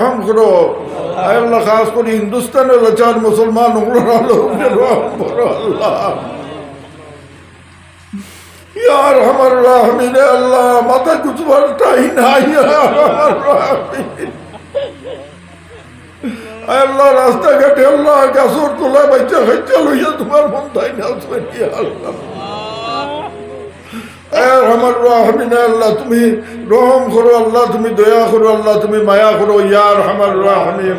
রহম করো। আয় আল্লাহ খাস করে হিন্দুস্তানের লাচার মুসলমান রহম করো আল্লাহ। यार हमारा हमीर अल्लाह माता कुछ बढ़ता ही नहीं अल्लाह रास्ता घाटे अल्लाह गाछर तोला बच्चा खच्चा लइया तुम्हार मन थाई ना सुनिया अल्लाह यार हमारा हमीर अल्लाह तुम्हें रहम करो अल्लाह तुम्हें दया करो अल्लाह तुम्हें माया करो यार हमारा हमीर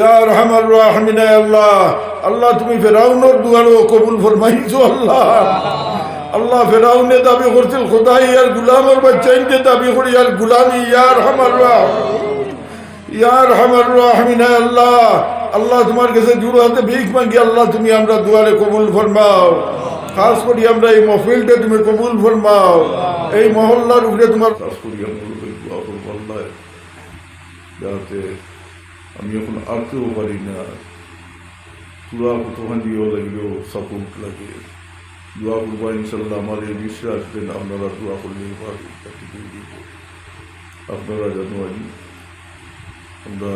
यार हमारा हमीर अल्लाह अल्लाह तुम्हें फिरौनर दुआरो कबूल फरमाइছো अल्लाह अल्लाह फिरौने दाबी करছিল खुदाई यार गुलामर बच्चाइनके दाबी करी यार गुलामी यार हमारा हमीर अल्लाह अल्लाह तुम्हार কাছে জুড়ে হাতে ভিখ মাগি আল্লাহ তুমি আমরা দুয়ারে কবুল ফরমাও। খাস করি আমরা এই মাহফিলটা তুমি কবুল ফরমাও। এই মহল্লার উপরে তোমার খাস করি আমরা দোয়া করব আল্লাহ যাতে আমি এখন আরতেও পারি না পুরা কতখান দিয়েও লাগলেও সাপোর্ট লাগে দোয়া করবো ইনশাল্লাহ। আমার এই বিশ্বাস দেন আপনারা দোয়া করলে আপনারা জানুয়ারি আমরা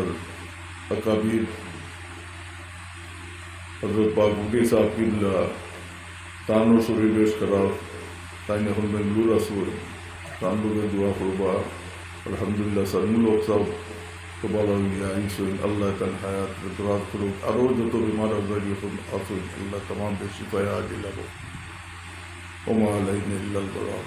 আকাবির হযরত পাক মুফতি সাহেব কিবলা তানো শরীফ করা তাই এখন বেঙ্গলুর আসবে তান লোকে দোয়া করবা আলহামদুলিল্লাহ সারমুল সব কবাল আইসুন আল্লাহ তান হায়াত দরাজ করুক আরও যত বিমার আজরাইল এখন আসুন আল্লাহ तमाम বেশিফায়া দিলাবো وما علينا إلا البلاغ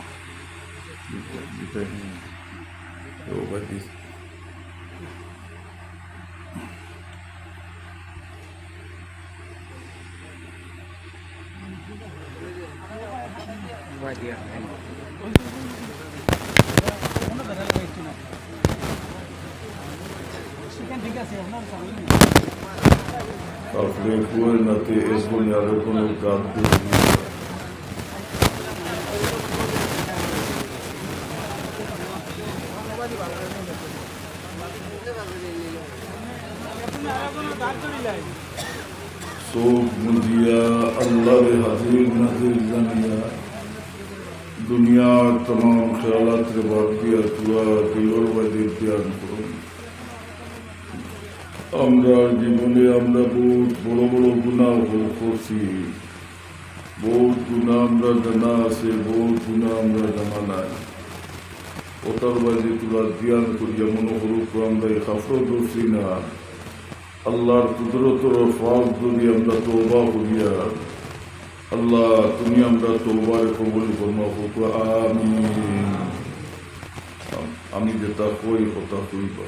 আপনি কোন নাতে এস বুনিয়াদের কোনো গাদ দিয়ে सोख मुझिया अल्लाह हाजिर नाजिर जानिया दुनिया तमाम ख्यालात रे बात किया तुआ दिलोर बादी ध्यान করুন। আমরা জীবনে আমরা বহুত বড় বড় গুনাহ করছি, বহুত গুনাহ আমরা জানা আছে, বহুত গুনাহ আমরা জানা নাই। ওটার বাদি তুলা ধ্যান করিয়া মনে করুক আমরা খাফর করছি না। আল্লাহর কুদরতর ফাজ যদি আমরা তওবা করিয়া আল্লাহ তুমি আমরা তওবার কবুল ফরমাও আমিন। আমি যেটা কই কথা কইবা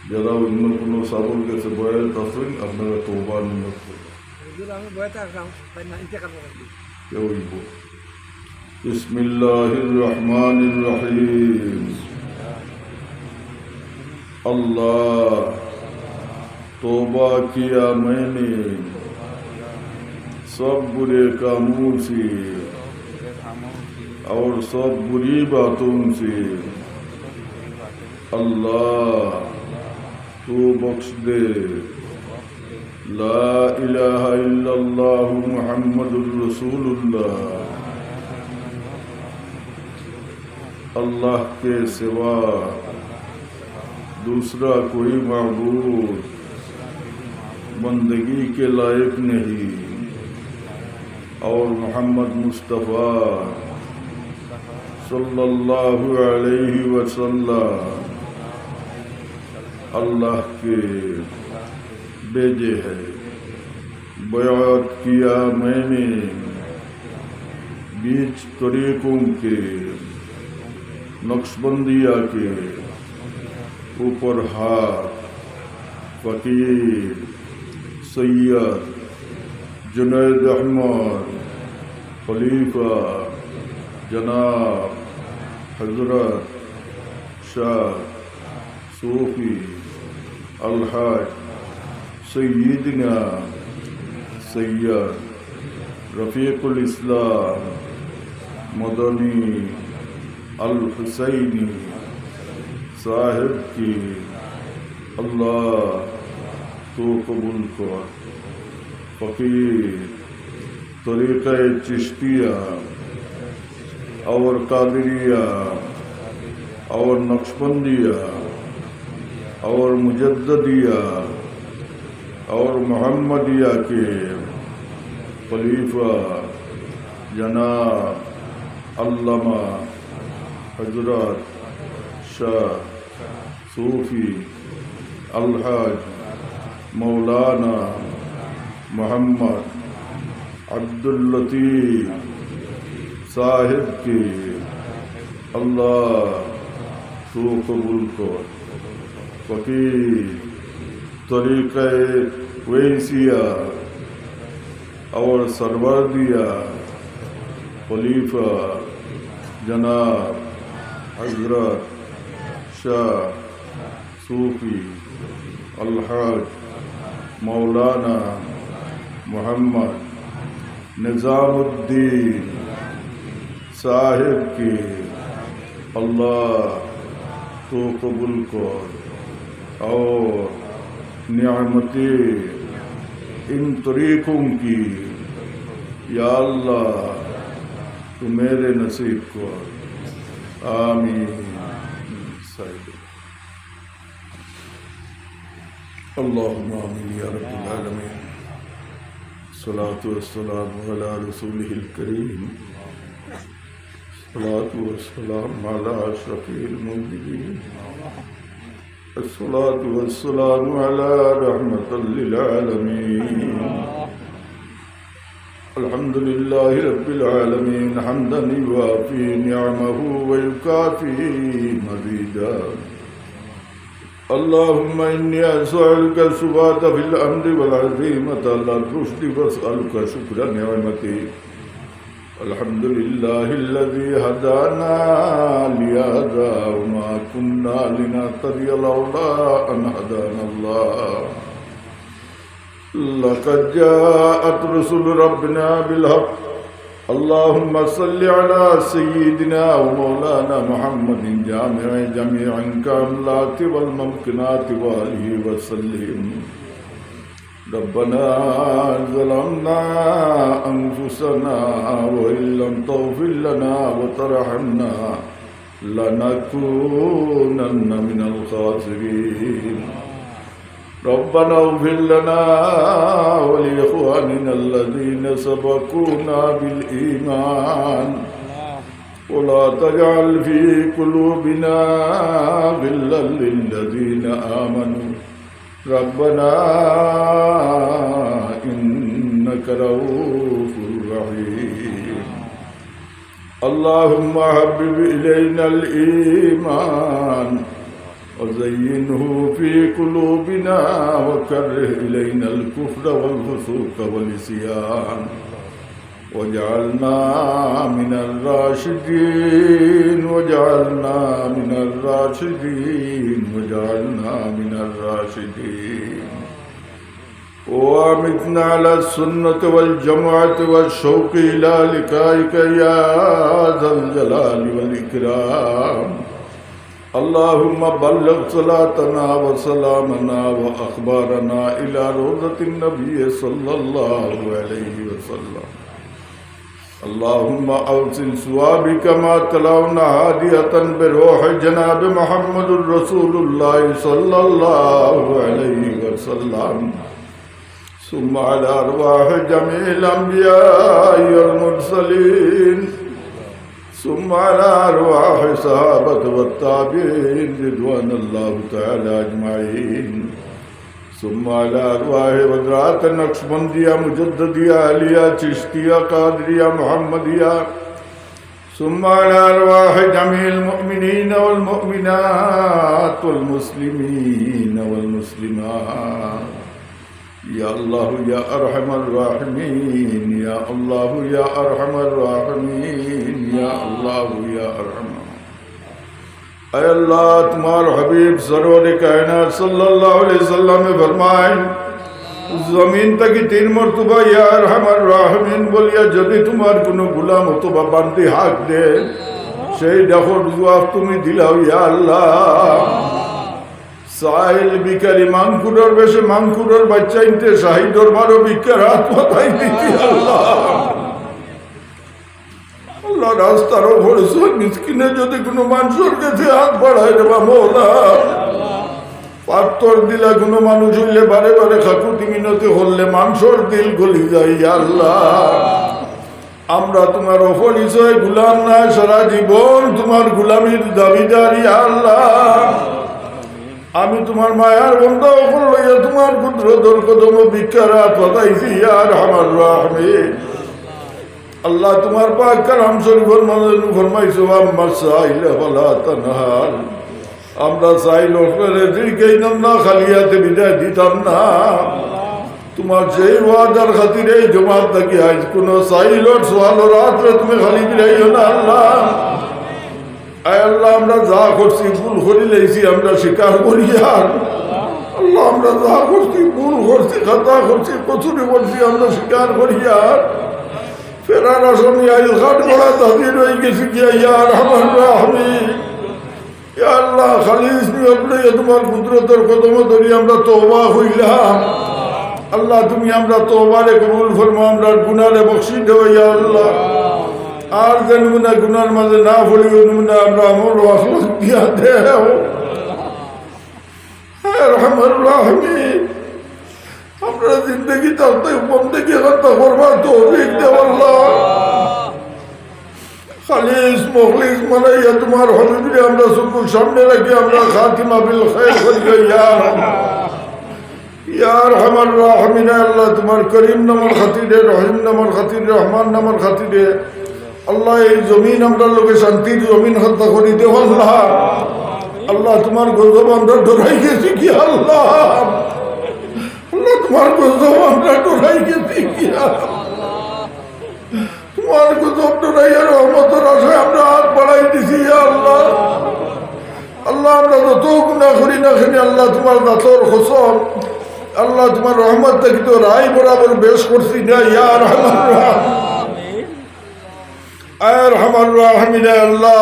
যারা অন্য কোনো সাবল গেছে বয়াত আসুন আপনারা তওবা নিয়ত করবেন। আমি বয়াত আসলাম তাই না ইন্তেকাল করছি কেউ বিসমিল্লাহির রহমানির রহিম। अल्लाह तौबा किया मैंने सब बुरे कामों से और सब बुरी बातों से। अल्लाह तू बख्श दे। ला इलाहा इल्लल्लाह मुहम्मदुर रसूलुल्लाह। अल्लाह के सिवा दूसरा कोई माबूद बंदगी के लायक नहीं और मोहम्मद मुस्तफ़ा सल्लल्लाहु अलैहि वसल्लम अल्लाह के भेजे है। बयात किया मैंने बीच तरीकों के नक्शबंदिया के ऊपर हाथ फकीर सैयद जुनैद अहमद खलीफा जनाब हजरत शाह सूफी अलहाज सैयदना सैयद रफ़ीकुल इस्लाम मदनी अल हुसैनी साहिब की अल्लाह तो कबूल कर। फ़कीर तरीक़ा चिश्तिया और कादरिया और नक्शबंदिया और मुजद्दिया और मोहम्मदिया के खलीफा जनाब अल्लामा हजरत शाह सूफी अलहाज मौलाना मोहम्मद अब्दुल लतीफ साहिब की अल्लाह तो कबूल कर। फकीर तरीक़े वैसिया और सरवर्दिया खलीफा जनाब हजरत शाह सूफी अलहाज मौलाना मोहम्मद निज़ामुद्दीन साहिब की अल्लाह तो कबूल कर और नियामते इन तरीक़ों की या अल्लाह तो मेरे नसीब कर। आमीन। अल्लाहुम्मा आमीन या रब्बल आलमीन। सलातु वस्सलामु अला रसूलिहिल करीम। सलातु वस्सलामु अला अशरफिल मुरसलीन। अस्सलातु वस्सलामु अला रहमतल लिल आलमीन। अल्हम्दुलिल्लाहि रब्बिल आलमीन हम्दन युवाफी निअमहु व युकाफी मज़ीदा। अल्लाहुम्मा इन्नी अस्अलुका सुबाता फिल अम्रि वल अज़ीमता अल रुश्दी वअस्अलुका शुक्र निअमती। अल्हम्दुलिल्लाहिल्लज़ी हदाना लिहाज़ा व मा कुन्ना लिनहतदिया लौला अन हदानल्लाह। लक़द जाअत रुसुलु रब्बिना बिल हक़्क़। अल्लाहुम्मा सल्लि अला सय्यिदिना व मौलाना मुहम्मदिन जामिअ जमीअल कामलाति वल मुमकिनाति व आलिहि व सल्लिम। रब्बना ज़लमना अंफुसना व इल्लम तग़फिर लना व तरहमना लनकूनन्न मिनल ख़ासिरीन। रब्बना इग़फिर लना व लिइख़वानिना अल्लज़ीना सबक़ूना बिल ईमान व ला तजअल फ़ी क़ुलूबिना ग़िल्लन लिल्लज़ीना आमनू रब्बना इन्नका रऊफ़ुर रहीम। अल्लाहुम्मा हब्बिब इलैनल ईमान वज़य्यिनहु फ़ी क़ुलूबिना वकर्रिह इलैनल कुफ़्र वल फ़ुसूक़ वल इस्यान वजअलना मिनर राशिदीन वजअलना मिनर राशिदीन वजअलना मिनर राशिदीन। वअमितना अला सुन्नति वल जमाअति वश्शौक़ि इला लिक़ाइका या ज़ल जलालि वल इकराम। अल्लाहुम्मा बल्लिग़ सलातना व सलामना व अख़बारना इला रौज़तिन नबी सल्लल्लाहु अलैहि वसल्लम। अल्लाहुम्मा अवसिल सुवाबि कमा तलौना हादियतन बिरूह जनाब मुहम्मदुर रसूलुल्लाह सल्लल्लाहु अलैहि वसल्लम। सुम्मा अला अरवाह जमील अंबिया वल मुरसलीन। सुम्मा अला अरवाह सहाबत व ताबीन रिज़वानुल्लाहि तआला अजमईन। सुम्मा अला अरवाह हज़रात नक्शबंदिया मुजद्दिदिया अलिया चिश्तिया कादरिया मुहम्मदिया। सुम्मा अला अरवाह जमील मुमिनीन वल मुमिनात वल मुस्लिमीन वल मुस्लिमात। या अल्लाह या अरहमर राहिमीन। या अल्लाह या अरहमर राहिमीन। या अल्लाह या अरहमर। ऐ अल्लाह तुम्हारे हबीब सरवर कायनात सल्लल्लाहु अलैहि वसल्लम ने फरमाए जमीन तक 3 मरतबा या अरहमर राहिमीन बोलिया यदि तुम्हार कोनो गुलाम अथवा बांदी हाक दे সেই ডাকর জবাব তুমি দিলাও ইয়া আল্লাহ। সাইল বিকারি মাংকুরের বেশে মাংকুরের বাচ্চা ইনতে শাহী দরবারও বিকার হাত মাথায় দিতি আল্লাহ। আল্লাহ রাস্তার ওপরে মিসকিনে যদি কোনো মানুষের কাছে হাত বাড়ায় রে মওলা পাত্তর দিলা কোনো মানুষ হইলে বারে বারে খাকুতি মিনতি করলে মানুষের দিল গলি যায় আল্লাহ। আমরা তোমার অপরিচয় গুলাম নাই, সারা জীবন তোমার গুলামির দাবিদার আল্লাহ। আমি তোমার মায়ার বন্ধ লইয়া তোমার কুদরতের কদম বিখ্যাত পাতাইছি আর আমার রাহমিন। আল্লাহ তোমার পাক কালাম শরীফের মধ্যে ফরমাইছো আম্মা সাইলা ফালা তানহার। আমরা চাইল দিকেই না খালিয়াতে বিদায় দিতাম না। তোমার সেই ওয়াদার খাতিরে জমাত থাকি আজ কোন চাইল সোয়াল রাত্রে তুমি খালি বিরাইও না আল্লাহ। আল্লাহ আমরা যা করছি ভুল করি লেছি আমরা স্বীকার করি আর আল্লাহ আমরা যা করছি ভুল করছি খাতা করছি কচুরি করছি আমরা স্বীকার করি আর ফেরার আসামি আইল ঘাট করা তাদের হয়ে গেছি গিয়া ইয়ার আমার রাহমিন। আল্লাহ খালিস নিয়ত লইয়া তোমার কুদরতের কদম ধরি আমরা তওবা হইলাম। আল্লাহ তুমি আমরা তওবারে কবুল ফরমাও, আমরা গুনারে বখশি দেও ইয়া আল্লাহ। আর যেন গুনার মাঝে না ফলিও না আমরা আমল আখলাক দিয়া দেও রহমান রাহমিন। আমরা জিন্দগি তাতে বন্দেগি করতে করবা তৌফিক দেও আল্লাহ। খালিস মুখলিস মানাইয়া তোমার হবিবরে আমরা চোখের সামনে রাখি আমরা খাতিমা বিল খায়র করি ইয়া আরহামার রাহিমিন। আল্লাহ তোমার করিম নামের খাতিরে, রহিম নামের খাতিরে, রহমান নামের খাতিরে আল্লাহ এই জমিন আমরা লোকে শান্তির জমিন হত্যা করি দেও আল্লাহ। আল্লাহ তোমার গজব আমরা ডরাই গেছি কি আল্লাহ। আল্লাহ তোমার গজব আমরা ডরাই গেছি কি তোমার গজব ডরাইয়া রহমতের আশায় আমরা হাত বাড়াই দিছি আল্লাহ। আল্লাহ আমরা যত গুনাহ করি না কেন আল্লাহ তোমার দাতর কসম আল্লাহ তোমার রহমত থেকে তো রায় বরাবর বেশ করছি না ইয়া রহমান রহমান রাহমিন। আল্লাহ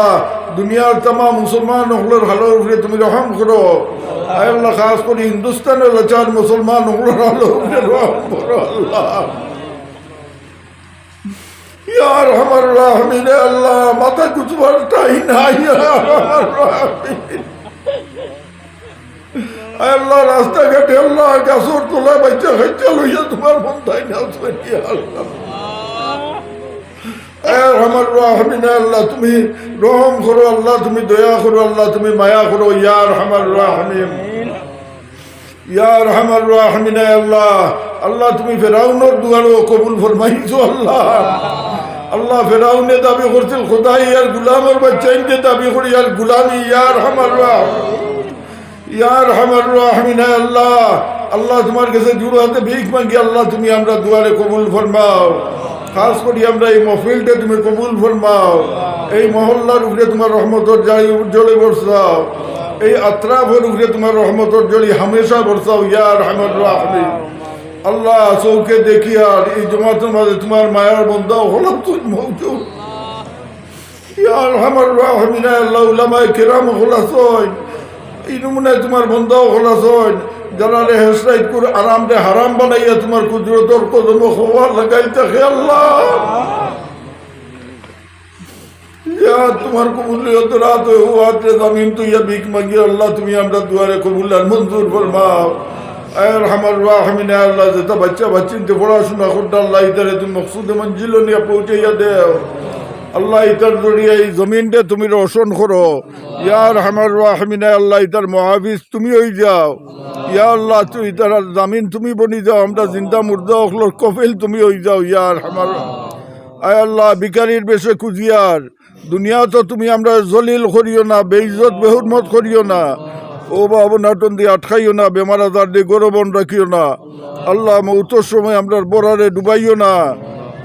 দুনিয়ার तमाम মুসলমান হলের হালের উপরে তুমি রহম করো আল্লাহ। খাস করে হিন্দুস্তানের লাচার মুসলমান হলের হালের উপরে রহম করো আল্লাহ ইয়া রহমান রাহমিন। আল্লাহ মাথা গুছবার টাই নাই ইয়া রহমান রাহমিন। আল্লাহ রাস্তাঘাটে আল্লাহ গাছর তোলা বাচ্চা খাইচা লইয়া তোমার বন্ধাই না আল্লাহ রহমান রাহমিন। আল্লাহ তুমি রহম করো আল্লাহ, তুমি দয়া করো আল্লাহ, তুমি মায়া করো ইয়া রহমান রাহমিন ইয়া রহমান রাহমিন। আল্লাহ আল্লাহ তুমি ফেরাউনের দুয়ারও কবুল ফরমাইছো আল্লাহ। আল্লাহ ফেরাউনে দাবি করছিল খোদাই ইয়ার গুলামের বাচ্চাইনকে দাবি করি ইয়ার গুলামি ইয়া রহমান রাহমিন ইয়া রহমান রাহমিন। আল্লাহ আল্লাহ তোমার কাছে জুড়ে হাতে ভিক মাগি আল্লাহ তুমি আমরা দুয়ারে কবুল ফরমাও। খাস করি আমরা এই মহফিলটা তুমি কবুল ফরমাও। এই মহল্লার উপরে তোমার রহমতের জলে বর্ষাও। এই আত্রাফের উপরে তোমার রহমতের জলি হামেশা বর্ষাও ইয়া রহমান রাহমিন। আল্লাহ চৌকে দেখি আর এই জমাতের মাঝে তোমার মায়ার বন্দাও হলো তুই মৌজুদ ইয়া রহমান রাহমিন। আল্লাহ উলামায়ে কিরাম হলাছয় এই নমুনায় তোমার বন্দাও হলাছয় যারা রে হেসরাইট করে আরাম রে হারাম বানাইয়া তোমার কুদরতর কদম খোয়া লাগাই থাকে আল্লাহ। ইয়া তোমার কবুলিয়ত রাত হুয়াত রে জামিন তুই ইয়া ভিক মাগি আল্লাহ তুমি আমরা দুয়ারে কবুল আর মঞ্জুর ফরমাও আয় রহমান রাহমিন। আল্লাহ যেটা বাচ্চা বাচ্চিনতে পড়াশোনা করতে আল্লাহ ইতারে তুমি মকসুদে মঞ্জিল নিয়ে পৌঁছাইয়া দেও আল্লাহ। ইতার জড়িয়ে এই জমিনটা তুমি রোশন করো ইয়া রহমান রাহমিন। আল্লাহ ইতার মহাফিজ তুমি হয়ে যাও ইয়া আল্লাহ। তুই ইতার জামিন তুমি বনি যাও, আমরা জিন্দা মুর্দা অখলোর কফিল তুমি হয়ে যাও ইয়া রহমান। আয় আল্লাহ বিকারির বেশে কুজিয়ার দুনিয়া তো তুমি আমরা জলিল করিও না, বেইজ্জত বেহুরমত করিও না, ও বাবু নাটন দিয়ে আটকাইও না, বেমার আজার দিয়ে গৌরবন রাখিও না আল্লাহ। মৌতর সময় আমরা বরারে ডুবাইও না,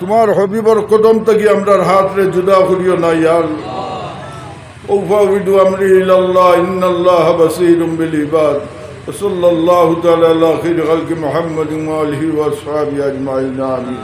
তোমার হবিবর কদম থেকে আমরা হাত রে জুদা করিও না ইয়া আল্লাহ। উফাউদু আমরি ইলাল্লাহ ইন্নাল্লাহ বাসীরুম বিল ইবাদ। সাল্লাল্লাহু তাআলা আলা খাইরি খালকি মুহাম্মাদিন ওয়া আলিহি ওয়া আসহাবিহি আজমাইন। আমিন।